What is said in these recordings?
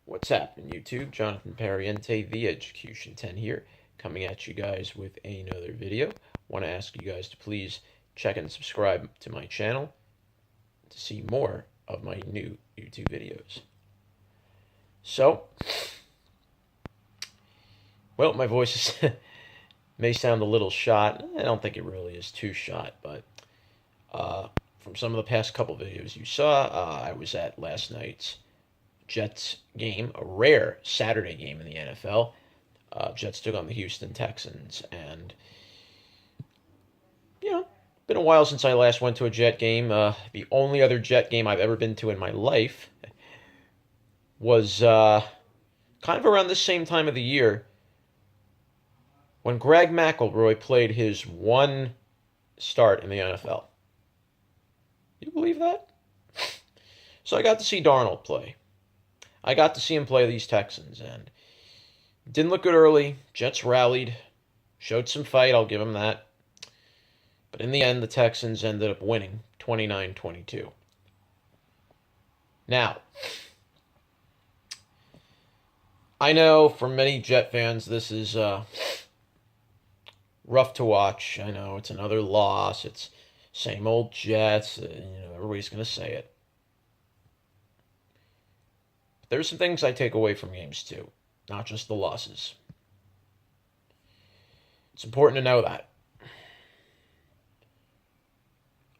What's happening, YouTube? Jonathan Pariente, the Education 10 here, coming at you guys with another video. Want to ask you guys to please check and subscribe to my channel to see more of my new YouTube videos. So, well, my voice may sound a little shot. I don't think it really is too shot, but from some of the past couple videos you saw, I was at last night's Jets game, a rare Saturday game in the NFL. Jets took on the Houston Texans, and been a while since I last went to a Jet game. The only other Jet game I've ever been to in my life was kind of around this same time of the year when Greg McElroy played his one start in the NFL. You believe that? So I got to see Darnold play. I got to see him play these Texans, and didn't look good early. Jets rallied, showed some fight, I'll give them that. But in the end, the Texans ended up winning 29-22. Now, I know for many Jet fans, this is rough to watch. I know it's another loss. It's same old Jets. Everybody's going to say it. There's some things I take away from games too, not just the losses. It's important to know that.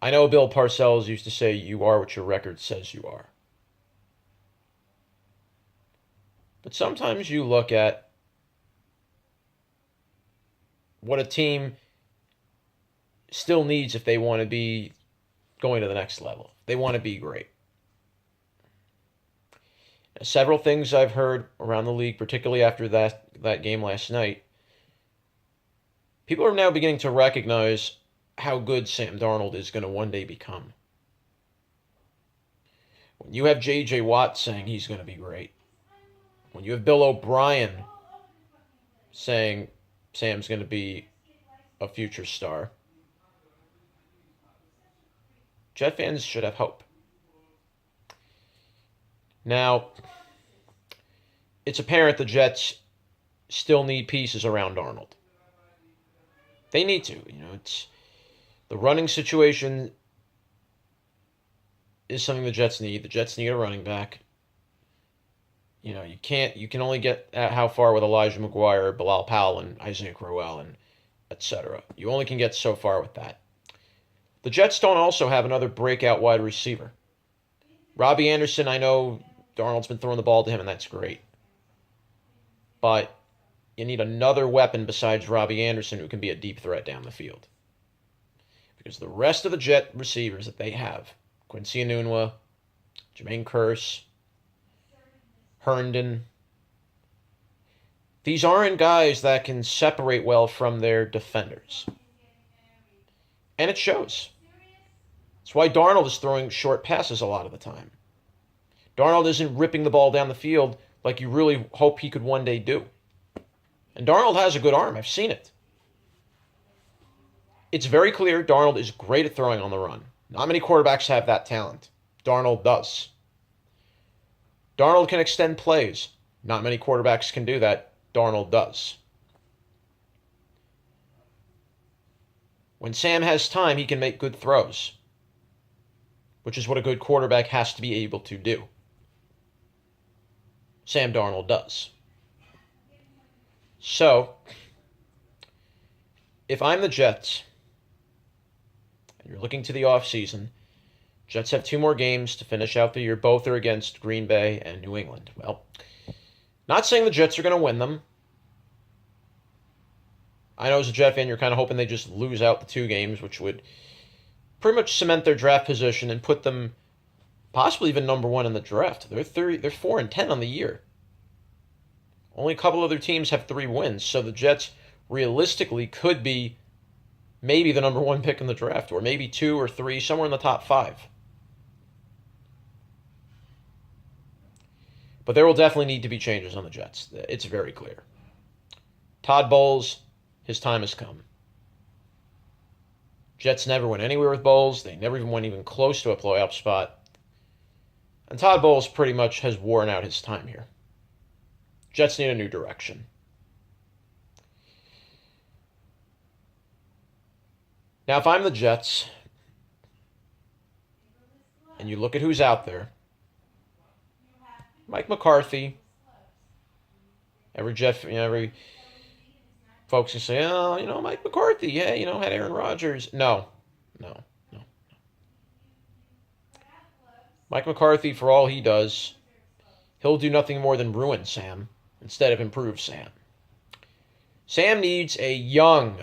I know Bill Parcells used to say, "You are what your record says you are." But sometimes you look at what a team still needs if they want to be going to the next level. They want to be great. Several things I've heard around the league, particularly after that game last night. People are now beginning to recognize how good Sam Darnold is going to one day become. When you have J.J. Watt saying he's going to be great, when you have Bill O'Brien saying Sam's going to be a future star, Jet fans should have hope. Now, it's apparent the Jets still need pieces around Darnold. They need to. It's the running situation is something the Jets need. The Jets need a running back. You can only get how far with Elijah McGuire, Bilal Powell, and Isaiah Crowell, and etc. You only can get so far with that. The Jets don't also have another breakout wide receiver. Robbie Anderson, I know Darnold's been throwing the ball to him, and that's great. But you need another weapon besides Robbie Anderson who can be a deep threat down the field. Because the rest of the Jet receivers that they have, Quincy Enunwa, Jermaine Kearse, Herndon, these aren't guys that can separate well from their defenders. And it shows. That's why Darnold is throwing short passes a lot of the time. Darnold isn't ripping the ball down the field like you really hope he could one day do. And Darnold has a good arm. I've seen it. It's very clear Darnold is great at throwing on the run. Not many quarterbacks have that talent. Darnold does. Darnold can extend plays. Not many quarterbacks can do that. Darnold does. When Sam has time, he can make good throws, which is what a good quarterback has to be able to do. Sam Darnold does. So, if I'm the Jets, and you're looking to the offseason, Jets have 2 more games to finish out the year. Both are against Green Bay and New England. Well, not saying the Jets are going to win them. I know as a Jet fan, you're kind of hoping they just lose out the 2 games, which would pretty much cement their draft position and put them possibly even number 1 in the draft. They're 4-10 on the year. Only a couple other teams have 3 wins, so the Jets realistically could be maybe the number 1 pick in the draft, or maybe 2 or 3, somewhere in the top 5. But there will definitely need to be changes on the Jets. It's very clear. Todd Bowles, his time has come. Jets never went anywhere with Bowles. They never even went even close to a playoff spot. And Todd Bowles pretty much has worn out his time here. Jets need a new direction. Now, if I'm the Jets, and you look at who's out there, Mike McCarthy, every folks can say, oh, Mike McCarthy, yeah, had Aaron Rodgers. No, no, no. Mike McCarthy, for all he does, he'll do nothing more than ruin Sam instead of improve Sam. Sam needs a young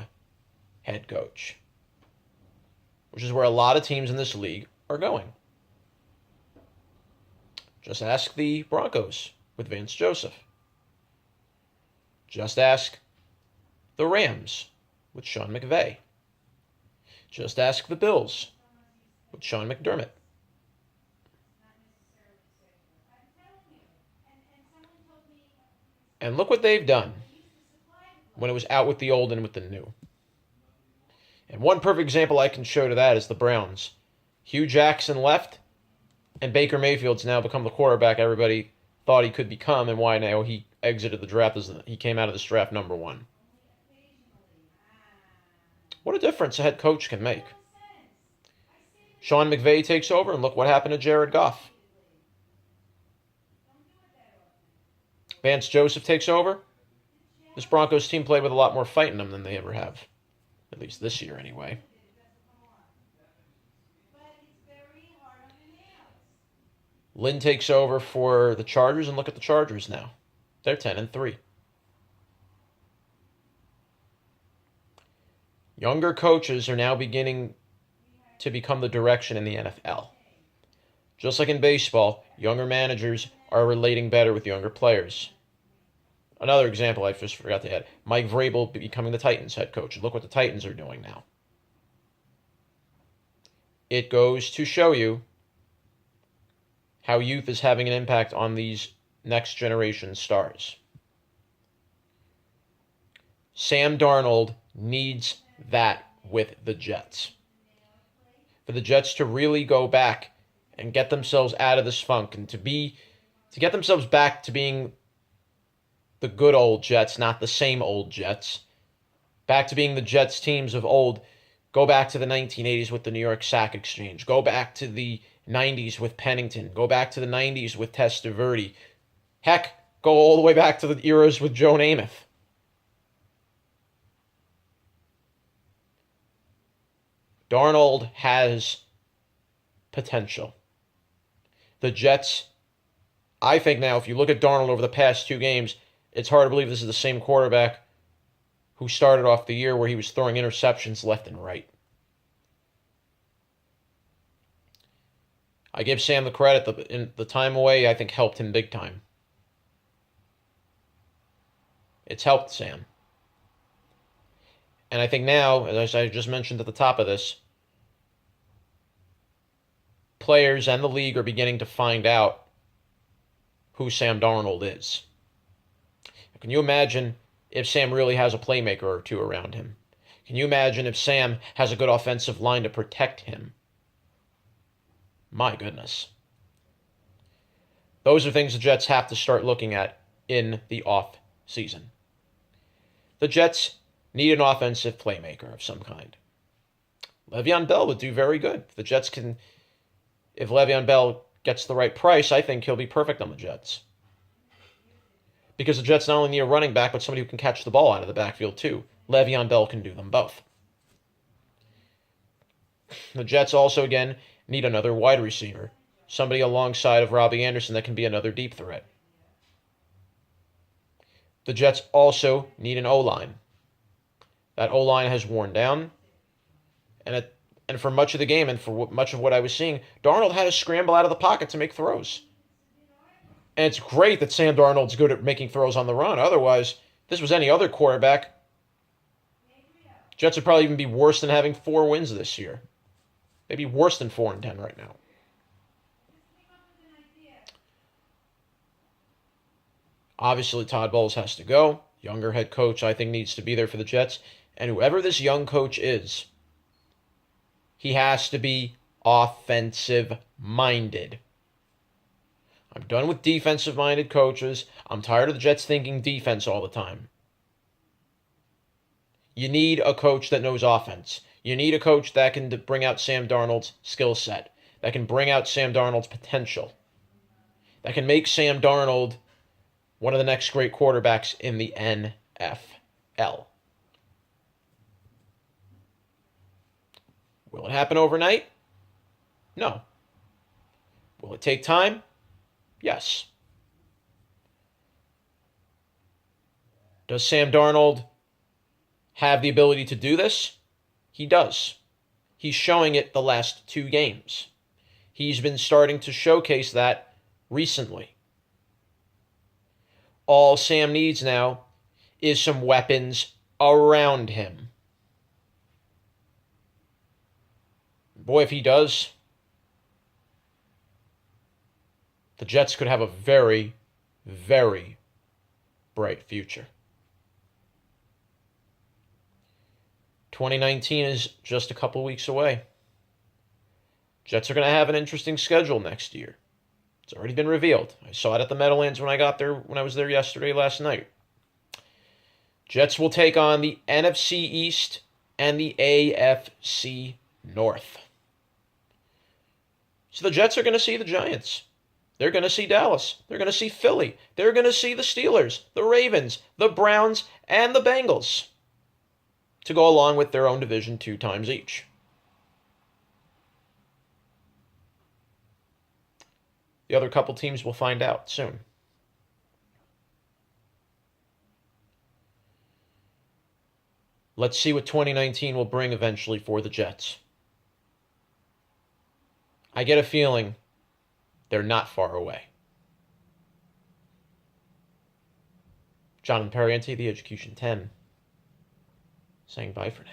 head coach, which is where a lot of teams in this league are going. Just ask the Broncos with Vance Joseph. Just ask the Rams with Sean McVay. Just ask the Bills with Sean McDermott. And look what they've done when it was out with the old and with the new. And one perfect example I can show to that is the Browns. Hugh Jackson left, and Baker Mayfield's now become the quarterback everybody thought he could become, and why now he exited the draft as he came out of this draft number one. What a difference a head coach can make. Sean McVay takes over, and look what happened to Jared Goff. Vance Joseph takes over. This Broncos team played with a lot more fight in them than they ever have. At least this year, anyway. Lynn takes over for the Chargers, and look at the Chargers now. They're 10-3. Younger coaches are now beginning to become the direction in the NFL. Just like in baseball, younger managers are relating better with younger players. Another example I just forgot to add, Mike Vrabel becoming the Titans head coach. Look what the Titans are doing now. It goes to show you how youth is having an impact on these next generation stars. Sam Darnold needs that with the Jets. For the Jets to really go back and get themselves out of this funk and to get themselves back to being the good old Jets, not the same old Jets. Back to being the Jets teams of old. Go back to the 1980s with the New York Sack Exchange. Go back to the 90s with Pennington. Go back to the 90s with Testaverde. Heck, go all the way back to the eras with Joe Namath. Darnold has potential. The Jets, I think now, if you look at Darnold over the past 2 games, it's hard to believe this is the same quarterback who started off the year where he was throwing interceptions left and right. I give Sam the credit. The time away, I think, helped him big time. It's helped Sam. And I think now, as I just mentioned at the top of this, players and the league are beginning to find out who Sam Darnold is. Can you imagine if Sam really has a playmaker or two around him? Can you imagine if Sam has a good offensive line to protect him? My goodness. Those are things the Jets have to start looking at in the off season. The Jets need an offensive playmaker of some kind. Le'Veon Bell would do very good. If Le'Veon Bell gets the right price, I think he'll be perfect on the Jets. Because the Jets not only need a running back, but somebody who can catch the ball out of the backfield too. Le'Veon Bell can do them both. The Jets also, again, need another wide receiver. Somebody alongside of Robbie Anderson that can be another deep threat. The Jets also need an O-line. That O-line has worn down. And for much of the game and for much of what I was seeing, Darnold had to scramble out of the pocket to make throws. And it's great that Sam Darnold's good at making throws on the run. Otherwise, if this was any other quarterback, Jets would probably even be worse than having 4 wins this year. They'd be worse than 4-10 right now. Obviously, Todd Bowles has to go. Younger head coach, I think, needs to be there for the Jets. And whoever this young coach is, he has to be offensive-minded. I'm done with defensive-minded coaches. I'm tired of the Jets thinking defense all the time. You need a coach that knows offense. You need a coach that can bring out Sam Darnold's skill set, that can bring out Sam Darnold's potential, that can make Sam Darnold one of the next great quarterbacks in the NFL. Will it happen overnight? No. Will it take time? Yes. Does Sam Darnold have the ability to do this? He does. He's showing it the last 2 games. He's been starting to showcase that recently. All Sam needs now is some weapons around him. Boy, if he does, the Jets could have a very, very bright future. 2019 is just a couple weeks away. Jets are going to have an interesting schedule next year. It's already been revealed. I saw it at the Meadowlands when I was there last night. Jets will take on the NFC East and the AFC North. So the Jets are going to see the Giants. They're going to see Dallas. They're going to see Philly. They're going to see the Steelers, the Ravens, the Browns, and the Bengals to go along with their own division 2 times each. The other couple teams will find out soon. Let's see what 2019 will bring eventually for the Jets. I get a feeling they're not far away. Jonathan Perriente, The Education 10, saying bye for now.